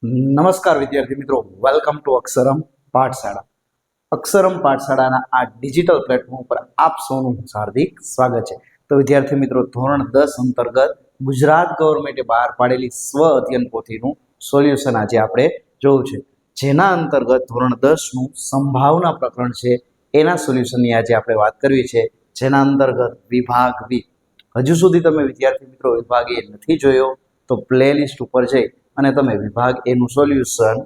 નમસ્કાર વિદ્યાર્થી મિત્રો, વેલકમ ટુ અક્ષરમ પાઠશાળા. અક્ષરમ પાઠશાળાના આ ડિજિટલ પ્લેટફોર્મ પર આપ સૌનું હાર્દિક સ્વાગત છે. તો વિદ્યાર્થી મિત્રો, ધોરણ 10 અંતર્ગત ગુજરાત ગવર્મેન્ટે બહાર પાડેલી સ્વ અધ્યયન પોથીનું સોલ્યુશન આજે આપણે જોવું છે, જેના અંતર્ગત ધોરણ 10 નું સંભાવના પ્રકરણ છે એના સોલ્યુશનની આજે આપણે વાત કરવી છે, જેના અંતર્ગત વિભાગ બી. હજુ સુધી તમે વિદ્યાર્થી મિત્રો વિભાગ એ નથી જોયો તો પ્લેલિસ્ટ ઉપર જઈ અને તમે વિભાગ એનું સોલ્યુશન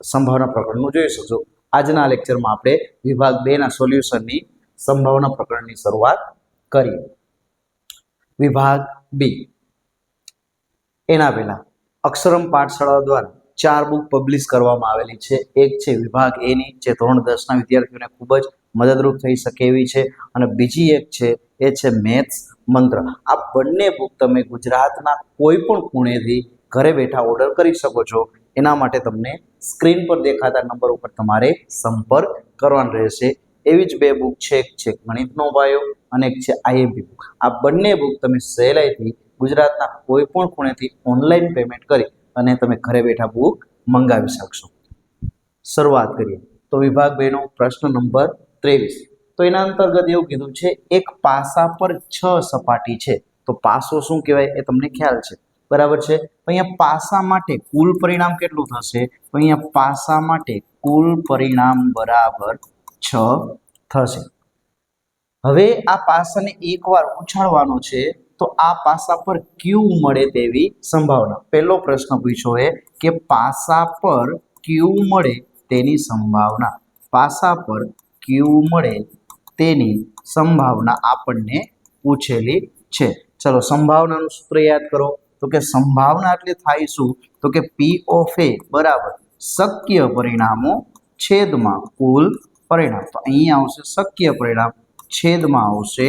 સંભાવના પ્રકરણનું જોઈ શકશો. આજના લેક્ચરમાં આપણે વિભાગ 2 ના સોલ્યુશનની સંભાવના પ્રકરણની શરૂઆત કરીએ. વિભાગ બી એના પહેલા અક્ષરમ પાઠશાળા દ્વારા 4 બુક પબ્લિશ કરવામાં આવેલી છે. એક છે વિભાગ એ ની, જે ધોરણ 10 ના વિદ્યાર્થીઓને ખૂબ જ મદદરૂપ થઈ શકે એવી છે, અને બીજી એક છે એ છે મેથ્સ મંત્ર. આ બંને બુક તમે ગુજરાતના કોઈ પણ ખૂણેથી ઘરે બેઠા ઓર્ડર કરી શકો છો. એના માટે તમને સ્ક્રીન પર દેખાતા નંબર ઉપર તમારે સંપર્ક કરવાનો રહેશે. એવી જ 2 બુક છે, એક છે ગણિતનો પાયો અને એક છે આઈએમપી બુક. આ બંને બુક તમે સહેલાઈથી ગુજરાતના કોઈ પણ ખૂણેથી ઓનલાઈન પેમેન્ટ કરી અને તમે ઘરે બેઠા બુક મંગાવી શકશો. શરૂઆત કરીએ તો વિભાગ 2 નો પ્રશ્ન નંબર 23. તો એના અંતર્ગત એવું કીધું છે, એક પાસા પર 6 સપાટી છે. તો પાસો શું કહેવાય એ તમને ખ્યાલ છે, બરાબર છે. તો અહીંયા પાસા માટે કુલ પરિણામ કેટલું થશે? તો અહીંયા પાસા માટે કુલ પરિણામ બરાબર 6 થશે. હવે આ પાસાને એકવાર ઉછાળવાનો છે તો આ પાસા પર ક્યુ મળે તેવી સંભાવના. પહેલો પ્રશ્ન પૂછ્યો છે કે પાસા પર ક્યુ મળે તેની સંભાવના. પાસા પર ક્યુ મળે તેની સંભાવના આપણને પૂછેલી છે. ચલો સંભાવનાનું સૂત્ર યાદ કરો. તો કે સંભાવના એટલે થાય શું? તો કે પી ઓફ એ બરાબર શક્ય પરિણામો છેદમાં કુલ પરિણામ. તો અહીંયા આવશે શક્ય પરિણામ છેદમાં આવશે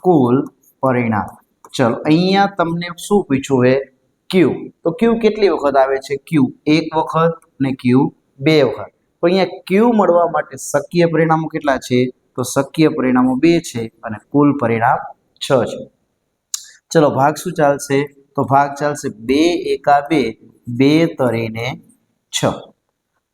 કુલ પરિણામ. ચલો અહીંયા તમને શું પૂછ્યું છે? ક્યુ. તો ક્યુ કેટલી વખત આવે છે? ક્યુ એક વખત અને ક્યુ 2 વખત. તો અહીંયા ક્યુ મળવા માટે શક્ય પરિણામો કેટલા છે? તો શક્ય પરિણામો 2 છે અને કુલ પરિણામ 6 છે. ચલો ભાગ શું ચાલશે? તો ભાગ ચાલશે 2 એકા 2, 2 તરીને 6.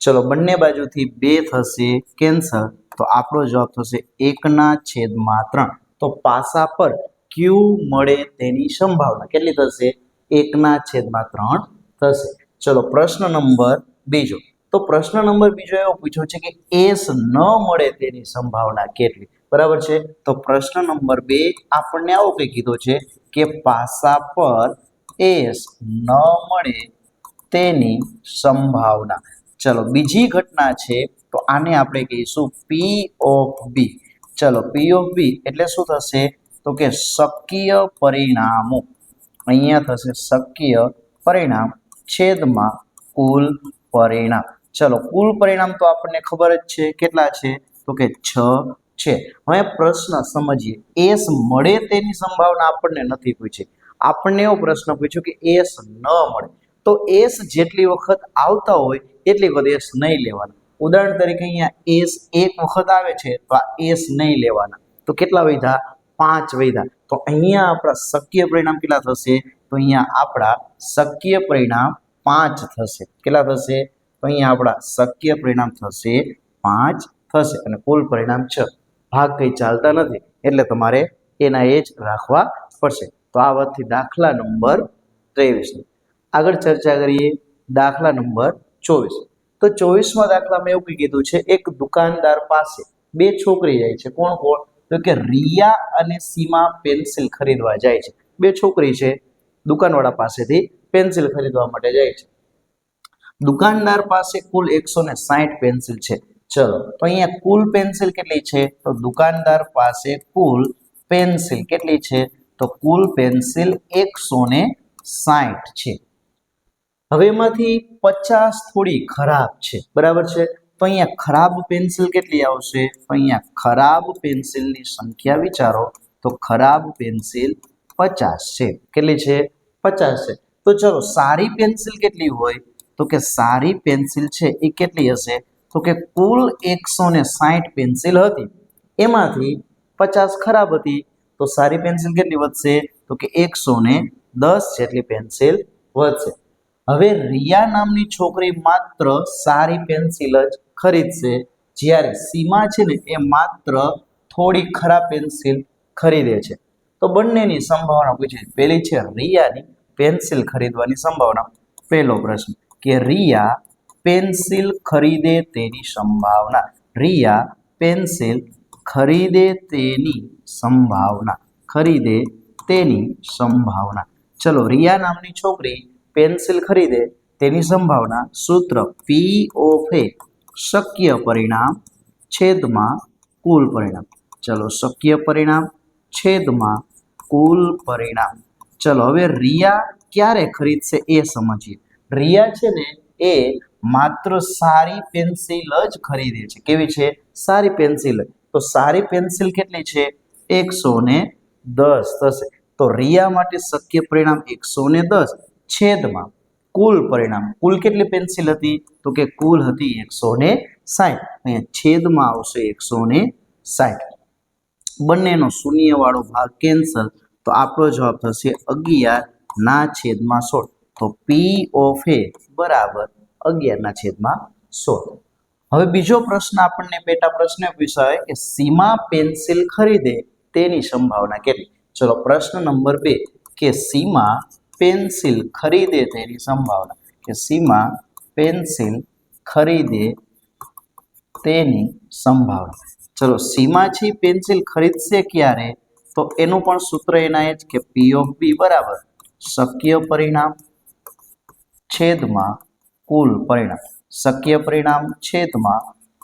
ચલો બંને બાજુથી 2 થશે કેન્સલ, તો આપણો જવાબ થશે 1/3. તો પાસા પર ક્યુ મળે તેની સંભાવના કેટલી થશે? 1/3 થશે. ચલો પ્રશ્ન નંબર બીજો. તો પ્રશ્ન નંબર બીજો એવો પૂછ્યો છે કે એસ ન મળે તેની સંભાવના કેટલી? બરાબર છે. તો પ્રશ્ન નંબર 2 આપણને આવો કંઈ કીધો છે કે પાસા પર એસ ન મળે તેની સંભાવના. ચલો બીજી ઘટના છે, તો આને આપણે કહીશું પી ઓફ બી. ચલો પી ઓફ બી એટલે શું થશે? તો કે શક્ય પરિણામો. અહીંયા થશે શક્ય પરિણામ છેદમાં કુલ પરિણામ. ચલો કુલ પરિણામ તો આપણને ખબર જ છે કેટલા છે? તો કે 6 છે. હવે પ્રશ્ન સમજીએ. એસ મળે તેની સંભાવના આપણને નથી પૂછી. આપણને એવો પ્રશ્ન પૂછ્યો કે એસ ન મળે. તો એસ જેટલી વખત આવતા હોય એટલી વખત એસ નહીં લેવાના. ઉદાહરણ તરીકે અહીંયા એસ એક વખત આવે છે તો આ એસ નહીં લેવાના. તો કેટલા વધ્યા? 5 વધ્યા. તો અહીંયા આપણા શક્ય પરિણામ કેટલા થશે? તો અહીંયા આપણા શક્ય પરિણામ 5 થશે. કેટલા થશે? તો અહીંયા આપણા શક્ય પરિણામ થશે 5 થશે અને કુલ પરિણામ 6. ભાગ કંઈ ચાલતા નથી એટલે તમારે એના એ જ રાખવા પડશે. તો આ વાતથી દાખલા નંબર 23 આગળ ચર્ચા કરીએ. દાખલા નંબર 24. તો 24માં દાખલામાં એવું કીધું છે, એક દુકાનદાર પાસે 2 છોકરી જાય છે. કોણ કોણ? તો કે રિયા અને સીમા પેન્સિલ ખરીદવા જાય છે. 2 છોકરી છે, દુકાનવાળા પાસેથી પેન્સિલ ખરીદવા માટે જાય છે. દુકાનદાર પાસે કુલ 160 પેન્સિલ છે. ચલો તો અહીંયા કુલ પેન્સિલ કેટલી છે? તો દુકાનદાર પાસે કુલ પેન્સિલ કેટલી છે? તો કુલ પેન્સિલ 160 છે. હવે એમાંથી 50 થોડી ખરાબ છે, બરાબર છે. તો અહીંયા ખરાબ પેન્સિલ કેટલી આવશે? તો અહીંયા ખરાબ પેન્સિલની સંખ્યા વિચારો. તો ખરાબ પેન્સિલ 50 છે. કેટલી છે? 50 છે. તો ચલો સારી પેન્સિલ કેટલી હોય? તો કે સારી પેન્સિલ છે એ કેટલી હશે? તો કે કુલ 160 પેન્સિલ હતી, એમાંથી 50 ખરાબ હતી. તો સારી પેન્સિલ કેટલી વધશે? તો કે 110 જેટલી પેન્સિલ વધશે. હવે રિયા નામની છોકરી માત્ર સારી પેન્સિલ જ ખરીદશે, જ્યારે સીમા છે ને એ માત્ર થોડી ખરાબ પેન્સિલ ખરીદે છે. તો બંનેની સંભાવના પૂછી. પહેલી છે રિયાની પેન્સિલ ખરીદવાની સંભાવના. પહેલો પ્રશ્ન કે રિયા પેન્સિલ ખરીદે તેની સંભાવના. રિયા પેન્સિલ ખરીદે તેની સંભાવના. ખરીદે તેની સંભાવના. ચલો, રિયા નામની છોકરી પેન્સિલ ખરીદે તેની સંભાવના. સૂત્ર પી ઓફ એ શક્ય પરિણામ છેદમાં કુલ પરિણામ. ચલો, શક્ય પરિણામ છેદમાં કુલ પરિણામ. ચલો, હવે રિયા ક્યારે ખરીદશે એ સમજીએ. રિયા છે ને એ માત્ર સારી પેન્સિલ જ ખરીદે છે. કેવી છે? સારી પેન્સિલ. તો સારી પેન્સિલ કેટલી છે? 110 થશે. તો રિયા માટે શક્ય પરિણામ 110 છેદમાં કુલ પરિણામ. કુલ કેટલી પેન્સિલ હતી? તો કે કુલ હતી 160. અહીંયા છેદમાં આવશે 160. બંનેનો શૂન્ય વાળો ભાગ કેન્સલ. તો આપણો જવાબ થશે 11/16. તો પી ઓફ એ બરાબર 11/16. હવે બીજો પ્રશ્ન આપણને પેટા પ્રશ્ન પૂછાય કે સીમા પેન્સિલ ખરીદે તેની સંભાવના કેટલી? ચલો, પ્રશ્ન નંબર 2 કે સીમા પેન્સિલ ખરીદે તેની સંભાવના. કે સીમા પેન્સિલ ખરીદે તેની સંભાવના. ચલો, સીમાથી પેન્સિલ ખરીદશે ક્યારે? તો એનું પણ સૂત્ર એના જ કે પી ઓફ બી બરાબર શક્ય પરિણામ છેદમાં કુલ પરિણામ. શક્ય પરિણામ છેદમાં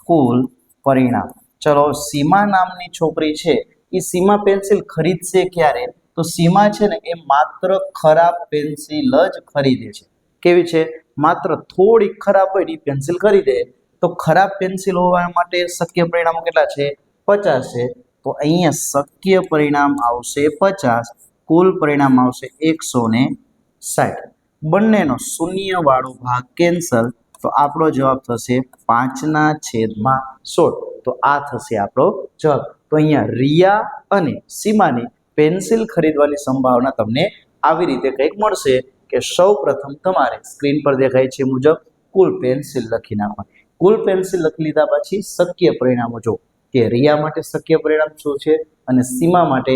કુલ પરિણામ. ચલો, સીમા નામની છોકરી છે એ સીમા પેન્સિલ ખરીદશે ક્યારે? તો સીમા છે ને એ માત્ર ખરાબ પેન્સિલ જ ખરીદે છે. કેવી છે? માત્ર થોડી ખરાબ હોય એ પેન્સિલ ખરીદે. તો ખરાબ પેન્સિલ હોવા માટે શક્ય પરિણામો કેટલા છે? 50 છે. તો અહીંયા શક્ય પરિણામ આવશે 50, કુલ પરિણામ આવશે 160. બંનેનો શૂન્ય વાળો ભાગ કેન્સલ. તો આપણો જવાબ થશે 5/16. તો આ થશે આપણો જવાબ. તો અહીંયા રિયા અને સીમાની પેન્સિલ ખરીદવાની સંભાવના તમને આવી રીતે કંઈક મળશે કે સૌ પ્રથમ તમારે સ્ક્રીન પર દેખાય છે મુજબ કુલ પેન્સિલ લખી નાખવાની. કુલ પેન્સિલ લખી લીધા પછી શક્ય પરિણામો જો કે રિયા માટે શક્ય પરિણામ શું છે અને સીમા માટે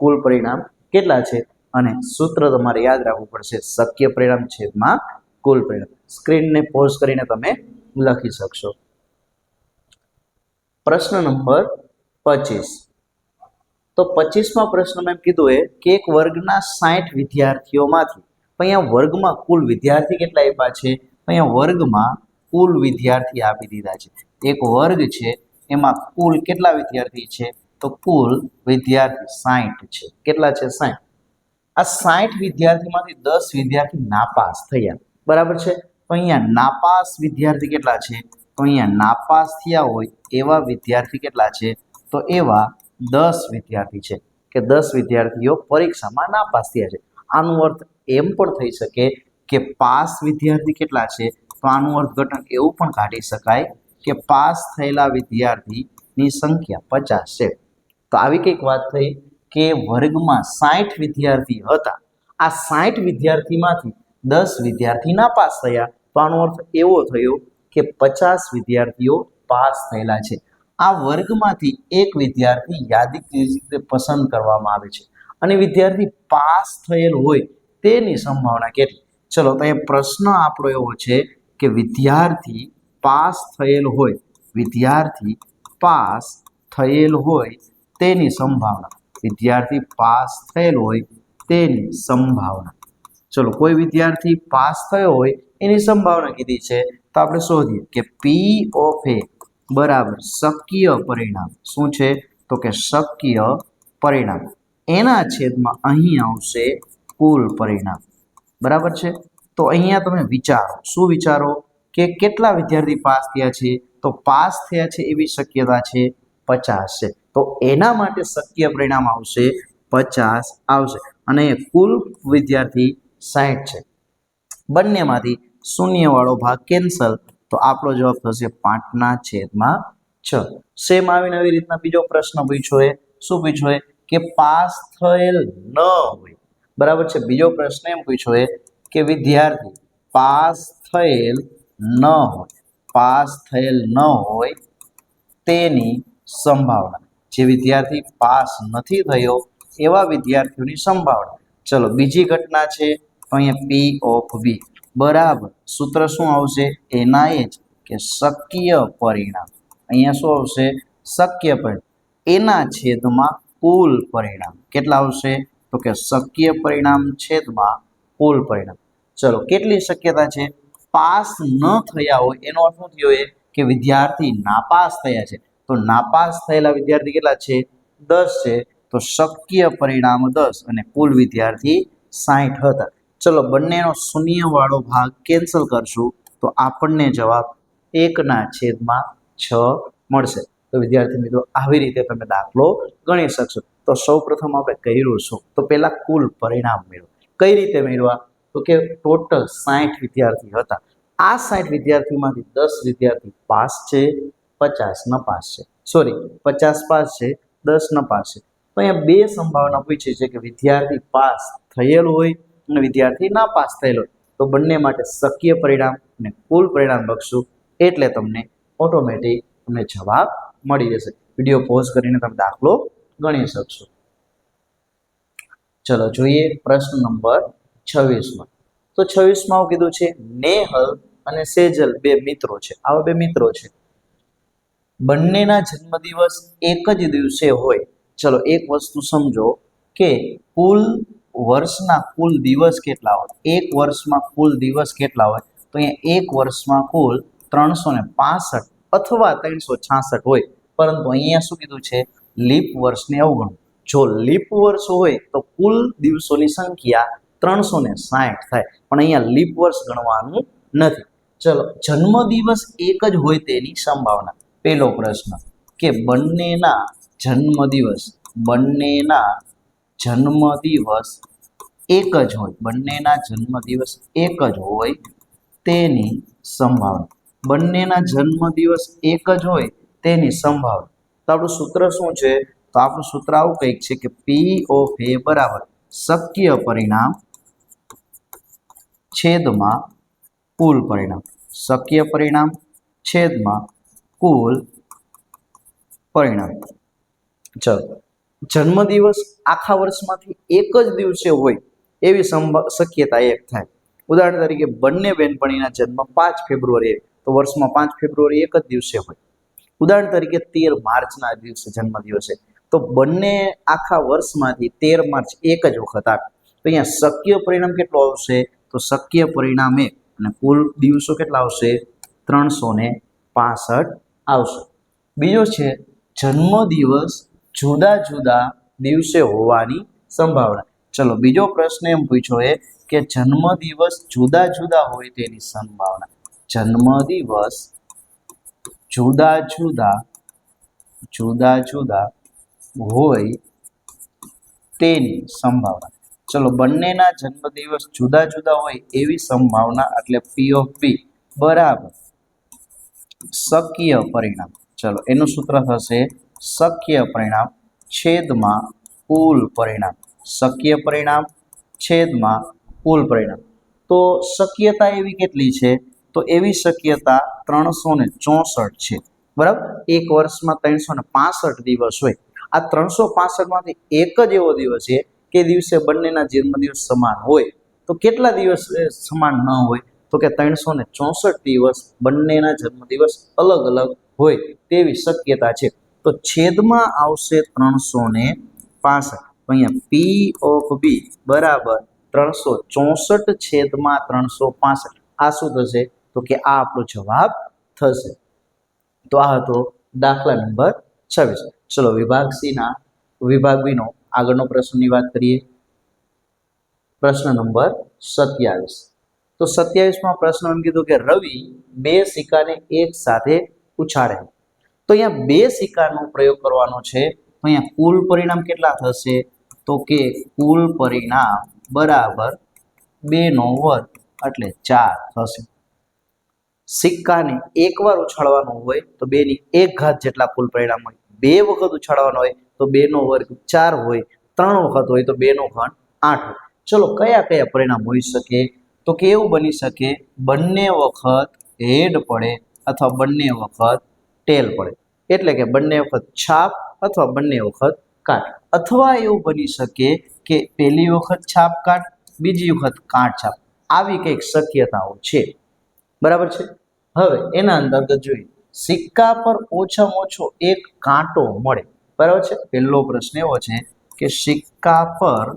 કુલ પરિણામ કેટલા છે, અને સૂત્ર તમારે યાદ રાખવું પડશે શક્ય પરિણામ છેદમાં કુલ પરિણામ. સ્ક્રીનને પોઝ કરીને તમે લખી શકશો. પ્રશ્ન નંબર 25. તો 25માં પ્રશ્નમાં એમ કીધું કે એક વર્ગના 60 વિદ્યાર્થીઓમાંથી અહીંયા વર્ગમાં કુલ વિદ્યાર્થી કેટલા આપ્યા છે? અહીંયા વર્ગમાં કુલ વિદ્યાર્થી આપી દીધા છે. એક વર્ગ છે એમાં કુલ કેટલા વિદ્યાર્થી છે? તો કુલ વિદ્યાર્થી 60 છે. કેટલા છે? 60. આ 60 વિદ્યાર્થીમાંથી 10 વિદ્યાર્થી નાપાસ થયા. બરાબર છે. તો અહીંયા નાપાસ વિદ્યાર્થી કેટલા છે? તો અહીંયા નાપાસ થયા હોય એવા વિદ્યાર્થી કેટલા છે? તો એવા 10 વિદ્યાર્થી છે કે 10 વિદ્યાર્થીઓ પરીક્ષામાં નાપાસ થયા છે. આનો અર્થ એમ પણ થઈ શકે કે પાસ વિદ્યાર્થી કેટલા છે? તો આનું અર્થઘટન એવું પણ કાઢી શકાય કે પાસ થયેલા વિદ્યાર્થીની સંખ્યા 50 છે. તો આવી કંઈક વાત થઈ કે વર્ગમાં 60 વિદ્યાર્થી હતા. આ 60 વિદ્યાર્થીમાંથી 10 વિદ્યાર્થી નાપાસ થયા. તો આનો અર્થ એવો થયો કે 50 વિદ્યાર્થીઓ પાસ થયેલા છે. આ વર્ગમાંથી એક વિદ્યાર્થી યાદીકીય રીતે પસંદ કરવામાં આવે છે અને વિદ્યાર્થી પાસ થયેલ હોય તેની સંભાવના કેટલી? ચલો, તો એ પ્રશ્ન આપણો એવો છે કે વિદ્યાર્થી પાસ થયેલ હોય, વિદ્યાર્થી પાસ થયેલ હોય તેની સંભાવના. વિદ્યાર્થી પાસ થયેલ હોય તેની સંભાવના. ચલો, કોઈ વિદ્યાર્થી પાસ થયો હોય એની સંભાવના કીધી છે. તો આપણે શોધીએ કે પી ઓફ એ બરાબર શક્ય પરિણામ. શું છે? તો કે શક્ય પરિણામ એના છેદમાં અહીં આવશે કુલ પરિણામ. બરાબર છે. તો અહીંયા તમે વિચારો. શું વિચારો? કે કેટલા વિદ્યાર્થી પાસ થયા છે? તો પાસ થયા છે એવી શક્યતા છે 50 છે. તો એના માટે શક્ય પરિણામ આવશે 50 આવશે અને કુલ વિદ્યાર્થી 60 છે. બંનેમાંથી શૂન્ય વાળો ભાગ કેન્સલ. તો આપણો જવાબ થશે 5/6. સેમ આવીને આવી રીતના બીજો પ્રશ્ન પૂછ્યો. શું પૂછ્યો? કે પાસ થયેલ ન હોય. બરાબર છે. બીજો પ્રશ્ન એમ પૂછ્યો કે વિદ્યાર્થી પાસ થયેલ ન હોય તેની સંભાવના. જે વિદ્યાર્થી પાસ નથી થયો એવા વિદ્યાર્થીઓની સંભાવના. ચલો બીજી ઘટના છે તો અહીંયા પી ઓફ બી બરાબર સૂત્ર શું આવશે એના એ જ કે શક્ય પરિણામ. અહીંયા શું આવશે શક્ય પરિણામ એના છેદમાં કુલ પરિણામ. કેટલા આવશે તો કે શક્ય પરિણામ છેદમાં કુલ પરિણામ. ચલો કેટલી શક્યતા છે પાસ ન થયા હોય એનો અર્થ શું થયો એ કે વિદ્યાર્થી નાપાસ થયા છે. તો નાપાસ થયેલા વિદ્યાર્થી કેટલા છે 10 છે. તો શક્ય પરિણામ 10 અને કુલ વિદ્યાર્થી 60 હતા. ચલો બંનેનો શૂન્ય વાળો ભાગ કેન્સલ કરશું તો આપણને જવાબ 1/6 મળશે. તો વિદ્યાર્થી મિત્રો આવી રીતે તમે દાખલો ગણી શકશો. તો સૌપ્રથમ આપણે કર્યું શું તો પહેલા કુલ પરિણામ મેળવો. કઈ રીતે મેળવવા તો કે ટોટલ 60 વિદ્યાર્થી હતા. આ 60 વિદ્યાર્થીમાંથી 10 વિદ્યાર્થી પાસ છે 50 નપાસ છે. 50 પાસ છે 10 નપાસ છે. તો અહીંયા બે સંભાવના પૂછી છે કે વિદ્યાર્થી પાસ થયેલ હોય અને વિદ્યાર્થી નાપાસ થયેલ હોય. તો બંને માટે શક્ય પરિણામ અને કુલ પરિણામ લખશું એટલે તમને ઓટોમેટિક તમને જવાબ મળી જશે. વિડીયો પોઝ કરીને તમે દાખલો ગણી શકશો. ચલો જોઈએ પ્રશ્ન નંબર 26માં. તો 26માં આવું કીધું છે નેહલ અને સેજલ બે મિત્રો છે. આવા બે મિત્રો છે બંનેના જન્મદિવસ એક જ દિવસે હોય. ચલો એક વસ્તુ સમજો કે કુલ વર્ષના કુલ દિવસ કેટલા હોય. એક વર્ષમાં કુલ દિવસ કેટલા હોય તો અહીંયા એક વર્ષમાં કુલ 365 અથવા 366 હોય. પરંતુ અહીંયા શું કીધું છે લીપ વર્ષને અવગણવું. જો લીપ વર્ષ હોય તો કુલ દિવસોની સંખ્યા 360 થાય પણ અહીંયા લીપ વર્ષ ગણવાનું નથી. ચલો જન્મદિવસ એક જ હોય તેની સંભાવના. પહેલો પ્રશ્ન કે બંનેના જન્મદિવસ એક જ હોય. બંનેના જન્મદિવસ એક જ હોય તેની સંભાવના. બંનેના જન્મદિવસ એક જ હોય તેની સંભાવના. તો આપણું સૂત્ર શું છે તો આપણું સૂત્ર આવું કંઈક છે કે પી ઓફ એ બરાબર શક્ય પરિણામ છેદમાં કુલ પરિણામ. શક્ય પરિણામ છેદમાં કુલ પરિણામ. ચલો જન્મદિવસ આખા વર્ષમાંથી એક જ દિવસે હોય એવી શક્યતા એક થાય. ઉદાહરણ તરીકે બંને બહેનપણીના જન્મ 5 ફેબ્રુઆરી તો વર્ષમાં 5 ફેબ્રુઆરી એક જ દિવસે હોય. ઉદાહરણ તરીકે 13 માર્ચના દિવસે જન્મદિવસે તો બંને આખા વર્ષમાંથી 13 માર્ચ એક જ વખત આવે. તો અહીંયા શક્ય પરિણામ કેટલું આવશે તો શક્ય પરિણામ 1 અને કુલ દિવસો કેટલા આવશે 365 આવશે. બીજો છે જન્મદિવસ જુદા જુદા દિવસે હોવાની સંભાવના. ચલો બીજો પ્રશ્ન એમ પૂછ્યો છે કે જન્મદિવસ જુદા જુદા હોય તેની સંભાવના. જન્મદિવસ જુદા જુદા હોય તેની સંભાવના. ચલો બંનેના જન્મદિવસ જુદા જુદા હોય એવી સંભાવના એટલે પી ઓફ પી બરાબર શક્ય પરિણામ. ચલો એનું સૂત્ર થશે શક્ય પરિણામ છેદમાં કુલ પરિણામ. શક્ય પરિણામ છેદમાં કુલ પરિણામ. તો શક્યતા એવી કેટલી છે તો એવી શક્યતા 364 છે. બરાબર એક વર્ષમાં 365 દિવસ હોય. આ 365 માંથી એક જ એવો દિવસ છે કે દિવસે બંનેના જન્મદિવસ સમાન હોય. તો કેટલા દિવસ સમાન ન હોય તો કે 364 દિવસ બંનેના જન્મદિવસ અલગ અલગ હોય તેવી શક્યતા છે. તો છેદમાં આવશે 365. તો અહીંયા પી ઓફ બી બરાબર 364 છેદમાં 365. આ શું થશે તો કે આ આપણો જવાબ થશે. તો આ હતો દાખલા નંબર 26. ચલો વિભાગ બી નો આગળનો પ્રશ્નની વાત કરીએ. પ્રશ્ન નંબર 27. તો 27માં પ્રશ્ન એમ કીધું કે રવિ 2 સિક્કાને એક સાથે ઉછાળે. તો અહીંયા 2 સિક્કાનો પ્રયોગ કરવાનો છે. તો અહીંયા કુલ પરિણામ કેટલા થશે તો કે કુલ પરિણામ બરાબર 2 નો વર્ગ એટલે 4 થશે. સિક્કાને એકવાર ઉછાળવાનો હોય તો 2 ની 1 ઘાત જેટલા કુલ પરિણામ હોય. 2 વખત ઉછાળવાનો હોય તો 2 નો વર્ગ 4 હોય. 3 વખત હોય તો 2 નો ઘન 8 હોય. ચલો કયા કયા પરિણામ હોઈ શકે તો કે એવું બની શકે બંને વખત હેડ પડે અથવા બંને વખત ટેલ પડે, એટલે કે બંને વખત છાપ અથવા બંને વખત કાટ, અથવા એવું બની શકે કે પહેલી વખત છાપ કાટ બીજી વખત કાટ છાપ, આવી કંઈક શક્યતાઓ છે, બરાબર છે। હવે એના અંતર્ગત જોઈએ, સિક્કા પર ઓછામાં ઓછો એક કાંટો મળે, બરાબર છે। પહેલો પ્રશ્ન એવો છે કે સિક્કા પર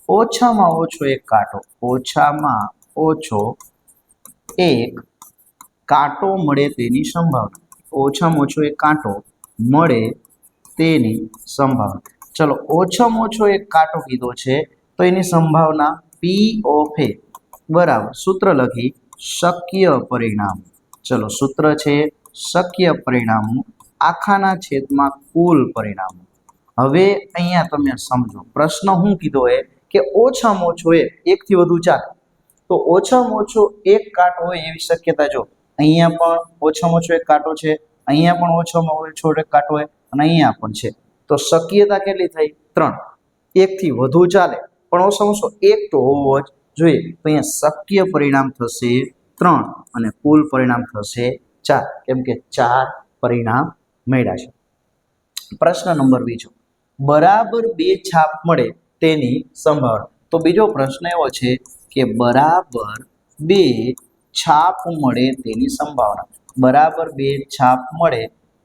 ઓછામાં ઓછો એક કાંટો, ઓછામાં ઓછો એક કાંટો મળે તેની સંભાવના, ઓછામાં ઓછો એક કાંટો મળે તેની સંભાવના। ચલો, ઓછામાં ઓછો એક કાંટો કીધો છે તો એની સંભાવના પી ઓફ એ બરાબર સૂત્ર લખી શક્ય પરિણામ। ચલો, સૂત્ર છે શક્ય પરિણામો આખાના છેદમાં કુલ પરિણામો। હવે અહીંયા તમે સમજો, પ્રશ્ન શું કીધો હોય કે ઓછામાં ઓછો એકથી વધુ ચાલે, તો ઓછામાં ઓછો એક કાંટો હોય એવી શક્યતા જો અહીંયા પણ ઓછામાં ઓછો એક કાંટો છે, અહીંયા પણ ઓછામાં ઓછો એક કાંટો હોય અને અહીંયા પણ છે, તો શક્યતા કેટલી થઈ? 3। એકથી વધુ ચાલે પણ ઓછામાં ઓછો એક તો હોવો જ જોઈએ, તો અહીંયા શક્ય પરિણામ થશે 3 અને કુલ પરિણામ થશે 4, કેમ કે 4 પરિણામ મળ્યા છે। પ્રશ્ન નંબર 2, બરાબર 2 છાપ મળે તેની સંભાવના। તો બીજો પ્રશ્ન એવો છે કે બરાબર 2 છાપ મળે તેની સંભાવના, બરાબર 2 છાપ મળે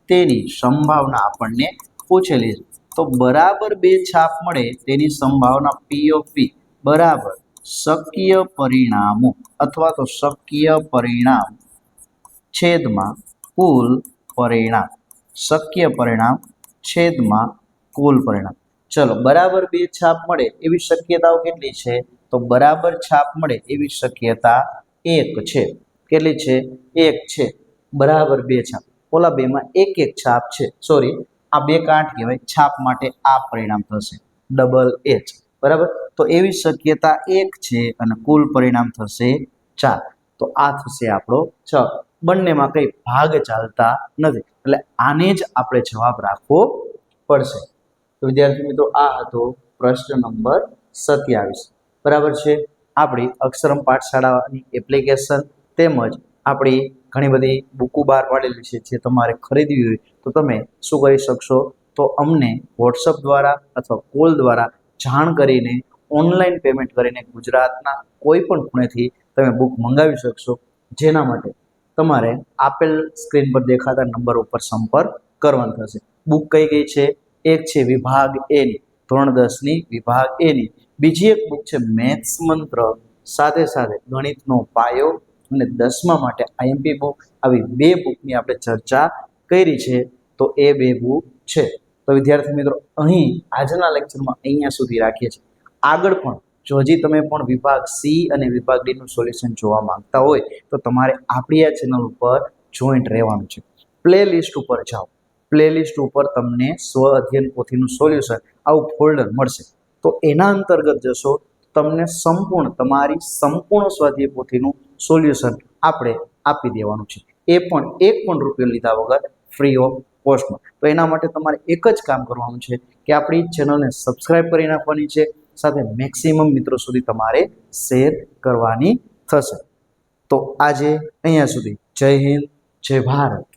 તેની સંભાવના આપણને પૂછેલી છે। તો બરાબર 2 છાપ મળે તેની સંભાવના પી ઓફ પી બરાબર શક્ય પરિણામો અથવા તો શક્ય પરિણામ છેદમાં કુલ પરિણામ, શક્ય પરિણામ છેદમાં કુલ પરિણામ। ચલો, બરાબર 2 છાપ મળે એવી શક્યતાઓ કેટલી છે? તો બરાબર છાપ મળે એવી શક્યતા 1 છે। કેટલી છે? 1 છે। બરાબર 2 છાપ, ઓલા બેમાં એક એક છાપ છે, સોરી આ 2 કાંઠ કહેવાય, છાપ માટે આ પરિણામ થશે ડબલ એચ, બરાબર। તો એવી શક્યતા 1 છે અને કુલ પરિણામ થશે 4, તો આ થશે આપણો 6। બંનેમાં કઈ ભાગ ચાલતા નથી, એટલે આને જ આપણે જવાબ રાખવો પડશે। તો વિદ્યાર્થી મિત્રો, આ હતો પ્રશ્ન નંબર 27, બરાબર છે। આપણી અક્ષરમ પાઠશાળાની એપ્લિકેશન તેમજ આપણી ઘણી બધી બુકો બહાર પાડેલી છે, જે તમારે ખરીદવી હોય તો તમે શું કરી શકશો? તો અમને વોટ્સઅપ દ્વારા અથવા કોલ દ્વારા જાણ કરીને ઓનલાઈન પેમેન્ટ કરીને ગુજરાતના કોઈ પણ ખૂણેથી તમે બુક મંગાવી શકશો, જેના માટે તમારે આપેલ સ્ક્રીન પર દેખાતા નંબર ઉપર સંપર્ક કરવાનો થશે। બુક કઈ છે? એક છે વિભાગ એની, ધોરણ 10ની વિભાગ એની, બીજી એક બુક છે મેથ્સ મંત્ર સાથે સાથે ગણિતનો પાયો અને 10મા માટે આઈએમપી બુક। આવી 2 બુકની આપણે ચર્ચા કરી છે, તો એ 2 બુક છે। તો વિદ્યાર્થી મિત્રો, અહીં આજના લેક્ચરમાં અહીંયા સુધી રાખીએ છીએ। આગળ પણ જો હજી તમે પણ વિભાગ સી અને વિભાગ ડી નું સોલ્યુશન જોવા માંગતા હોય તો તમારે આપણી આ ચેનલ ઉપર જોઈન્ટ રહેવાનું છે। પ્લે લિસ્ટ ઉપર જાઓ, પ્લે લિસ્ટ ઉપર તમને સ્વ અધ્યયન પોથીનું સોલ્યુશન આવું ફોલ્ડર મળશે, તો એના અંતર્ગત જશો તમને તમારી સંપૂર્ણ સ્વાધ્યાય પોથીનું સોલ્યુશન આપણે આપી દેવાનું છે, એ પણ 1 પણ રૂપિયો લીધા વગર ફ્રી ઓફ કોસ્ટમાં। તો એના માટે તમારે એક જ કામ કરવાનું છે કે આપણી ચેનલને સબસ્ક્રાઇબ કરી નાખવાની છે, સાથે મેક્સિમમ મિત્રો સુધી તમારે શેર કરવાની થશે। તો આજે અહીંયા સુધી, જય હિન્દ, જય ભારત।